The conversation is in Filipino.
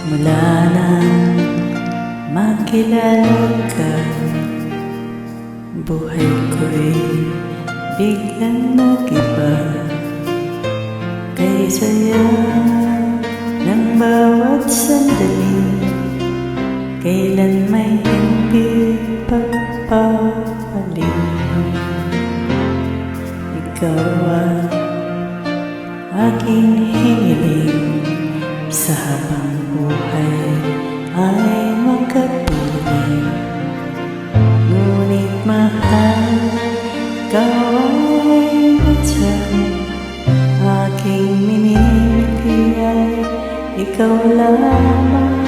Mula nang makilala ka, buhay ko'y biglang nag-iba. Kay saya ng bawat sandali, kailan may hindi pagpapalit. Ikaw ang aking hiniling, sa habang buhay ay magkatuloy. Ngunit mahal, ikaw ay nandiyan. Aking minimiti ay ikaw lamang.